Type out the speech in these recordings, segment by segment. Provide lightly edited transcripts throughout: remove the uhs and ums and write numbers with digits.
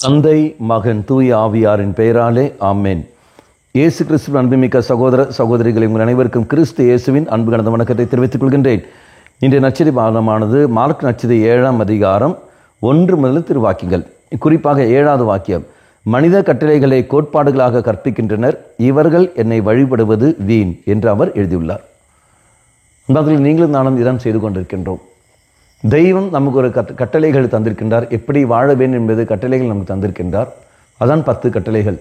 தந்தை, மகன், தூய ஆவியாரின் பெயராலே ஆமென். இயேசு கிறிஸ்துவின் அன்புமிக்க சகோதர சகோதரிகளை உங்கள் அனைவருக்கும் கிறிஸ்து இயேசுவின் அன்பு கலந்த வணக்கத்தை தெரிவித்துக் கொள்கின்றேன். இன்றைய நற்செய்தி பாடமானது மார்க் நற்செய்தி 7ஆம் அதிகாரம் 1 முதல் திருவாக்கியங்கள். குறிப்பாக 7வது வாக்கியம், மனித கட்டளைகளை கோட்பாடுகளாக கற்பிக்கின்றனர், இவர்கள் என்னை வழிபடுவது வீண் என்று அவர் எழுதியுள்ளார். அதில் நீங்களும் நானும் இதான் செய்து கொண்டிருக்கின்றோம். தெய்வம் நமக்கு ஒரு கட்டளைகள் தந்திருக்கின்றார். எப்படி வாழ வேண்டும் என்பது கட்டளைகள் நமக்கு தந்திருக்கின்றார். அதான் 10 கட்டளைகள்.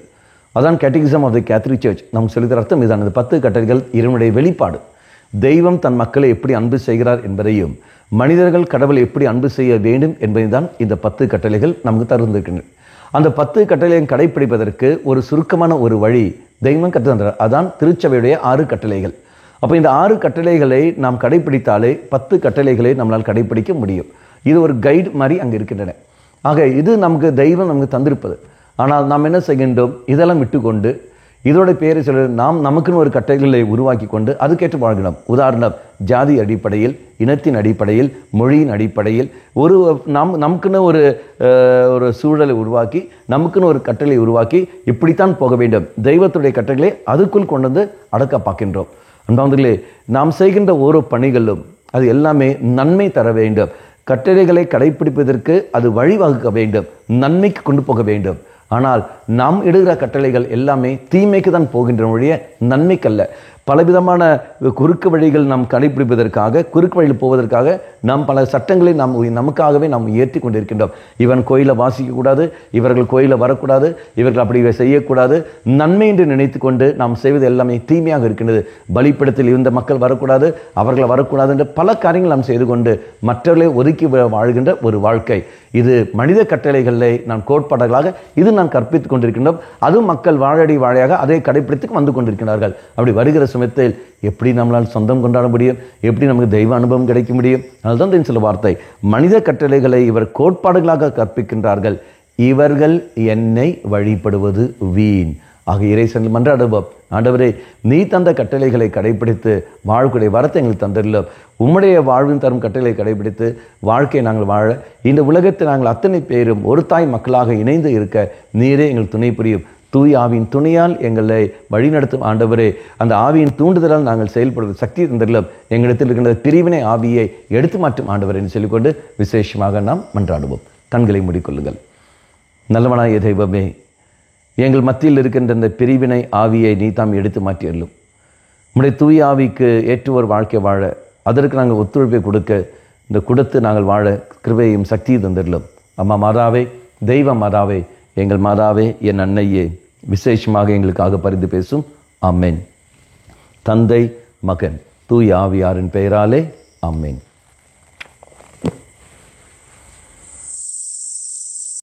அதான் catechism of the Catholic church நமக்கு சொல்லித்தர அர்த்தம் இதான். இந்த 10 கட்டளைகள் இறைவனுடைய வெளிப்பாடு. தெய்வம் தன் மக்களை எப்படி அன்பு செய்கிறார் என்பதையும் மனிதர்கள் கடவுளை எப்படி அன்பு செய்ய வேண்டும் என்பதை தான் இந்த 10 கட்டளைகள் நமக்கு தந்திருக்கின்றன. அந்த 10 கட்டளையை கடைப்பிடிப்பதற்கு ஒரு சுருக்கமான ஒரு வழி தெய்வம் கற்று தந்தார். அதான் திருச்சபையுடைய 6 கட்டளைகள். அப்போ இந்த 6 கட்டளைகளை நாம் கடைப்பிடித்தாலே 10 கட்டளைகளை நம்மளால் கடைப்பிடிக்க முடியும். இது ஒரு கைடு மாதிரி அங்கே இருக்கின்றன. ஆக இது நமக்கு தெய்வம் நமக்கு தந்திருப்பது. ஆனால் நாம் என்ன செய்கின்றோம்? இதெல்லாம் விட்டுக்கொண்டு இதோட பேரை சொல்ல நமக்குன்னு ஒரு கட்டளைகளை உருவாக்கி கொண்டு அதுக்கேற்று வாழ்கிறோம். உதாரணம், ஜாதி அடிப்படையில், இனத்தின் அடிப்படையில், மொழியின் அடிப்படையில் நமக்குன்னு ஒரு சூழலை உருவாக்கி, நமக்குன்னு ஒரு கட்டளை உருவாக்கி இப்படித்தான் போக வேண்டும். தெய்வத்துடைய கட்டளைகளை அதுக்குள் கொண்டு வந்து அடக்க பார்க்கின்றோம். அன்பானவர்களே, நாம் செய்கின்ற ஒரு பணிகளும் அது எல்லாமே நன்மை தர வேண்டும். கட்டளைகளை கடைப்பிடிப்பதற்கு அது வழிவகுக்க வேண்டும், நன்மைக்கு கொண்டு போக வேண்டும். ஆனால் நாம் இடுகிற கட்டளைகள் எல்லாமே தீமைக்கு தான் போகின்ற மொழிய நன்மைக்கல்ல. பலவிதமான குறுக்கு வழிகள் நாம் கடைப்பிடிப்பதற்காக, குறுக்கு வழியில் போவதற்காக நாம் பல சட்டங்களை நமக்காகவே நாம் ஏற்றி கொண்டிருக்கின்றோம். இவன் கோயிலை வாசிக்கக்கூடாது, இவர்கள் கோயிலை வரக்கூடாது, இவர்கள் அப்படி செய்யக்கூடாது, நன்மை என்று நினைத்து கொண்டு நாம் செய்வது எல்லாமே தீமையாக இருக்கின்றது. பலிப்பிடத்தில் இந்த மக்கள் வரக்கூடாது, அவர்களை வரக்கூடாது என்று பல காரியங்கள் நாம் செய்து கொண்டு மற்றவர்களை ஒதுக்கி வாழ்கின்ற ஒரு வாழ்க்கை. இது மனித கட்டளைகளை நான் கோட்பாடுகளாக இது நான் கற்பித்துக் கொண்டிருக்கின்றோம். அதுவும் மக்கள் வாழடி வாழையாக அதை கடைப்பிடித்து வந்து கொண்டிருக்கிறார்கள். அப்படி வருகிற சமயத்தில் எப்படி நம்மளால் சொந்தம் கொண்டாட முடியும்? எப்படி நமக்கு தெய்வ அனுபவம் கிடைக்க முடியும்? அதுதான் சில வார்த்தை. மனித கட்டளைகளை இவர் கோட்பாடுகளாக கற்பிக்கின்றார்கள், இவர்கள் என்னை வழிபடுவது வீண். ஆக இறைசனில் மன்றாடுவோம். ஆண்டவரே, நீ தந்த கட்டளைகளை கடைபிடித்து வாழ்க்கைய வரத்தை எங்களுக்கு தந்துள்ளோம். உம்முடைய வாழ்வின் தரும் கட்டளை கடைபிடித்து வாழ்க்கையை நாங்கள் வாழ இந்த உலகத்தை நாங்கள் அத்தனை பேரும் ஒரு தாய் மக்களாக இணைந்து இருக்க நீரே எங்கள் துணை புரியும். தூய் ஆவியின் துணையால் எங்களை வழிநடத்தும் ஆண்டவரே, அந்த ஆவியின் தூண்டுதலால் நாங்கள் செயல்படுவது சக்தி தந்துள்ளோம். எங்களிடத்தில் இருக்கின்ற பிரிவினை ஆவியை எடுத்து மாற்றும் ஆண்டவர் என்று சொல்லிக்கொண்டு விசேஷமாக நாம் மன்றாடுவோம். கண்களை மூடிக்கொள்ளுங்கள். நல்லவனாய தெய்வமே, எங்கள் மத்தியில் இருக்கின்ற இந்த பிரிவினை ஆவியை நீ தாம் எடுத்து மாற்றியல்லும். உம்முடைய தூய ஆவிக்கு ஏற்ற ஒரு வாழ்க்கை வாழ அதற்கு நாங்கள் ஒத்துழைப்பை கொடுத்து நாங்கள் வாழ கிருபையும் சக்தியும் தந்துள்ளோம். அம்மா மாதாவே, தெய்வ மாதாவே, எங்கள் மாதாவே, என் அன்னையே, விசேஷமாக எங்களுக்காக பரிந்து பேசும். ஆமென். தந்தை, மகன், தூய ஆவியாரின் பெயராலே ஆமென்.